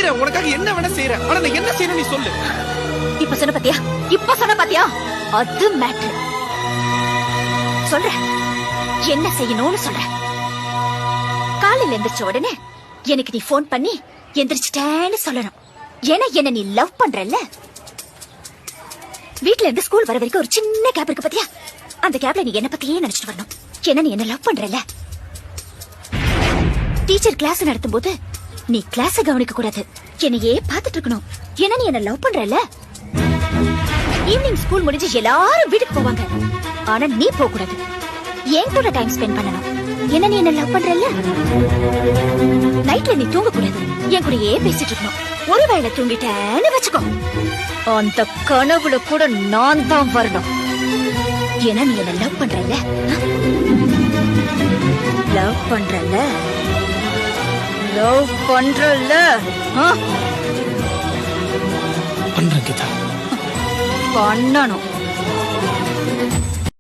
செய்யறேன், உனக்காக என்ன வேணா செய்யறேன். ஆனா நான் என்ன செய்யணும் நீ சொல்லு. இப்ப சொன்ன பாத்தியா அது மேட்ரு. சொல்ற என்ன செய்யணும்னு சொல்ற. காலையில எந்திரிச்ச உடனே எனக்கு நீ போன் பண்ணி எந்திரிச்சிட்டேன்னு சொல்லணும். ஏன்னா என்ன நீ லவ் பண்றல்ல. வீட்ல இருந்து ஸ்கூல் வர வரைக்கும் ஒரு சின்ன கேப் இருக்கு பாத்தியா, அந்த கேப்ல நீ என்ன பத்தியே நினைச்சிட்டு வரணும். ஏன்னா நீ என்ன லவ் பண்றல்ல. டீச்சர் கிளாஸ் நடத்தும் போது நீ கிளாஸ கவனிக்க கூடாது, என்னையே பாத்துட்டு இருக்கணும். ஏன்னா நீ என்ன லவ் பண்றல்ல. ஈவினிங் ஸ்கூல் முடிஞ்சு எல்லாரும் வீட்டுக்கு போவாங்க, ஆனா நீ போக கூடாது, என் கூட டைம் ஸ்பெண்ட் பண்ணணும். என்ன நீ என்ன லவ் பண்றல்ல. நைட்ல நீ தூங்க கூடாது, என் கூடயே பேசிட்டு இருக்கணும். ஒருவேளை தூங்கிட்டேன்னு வச்சுக்கோ, அந்த கனவுல கூட நான் தான் வரணும். ஏன்னா நீ என்ன லவ் பண்றல்ல. லவ் பண்றல்ல லவ் பண்றல்ல. பண்றேன் கீதா. பண்ணணும்.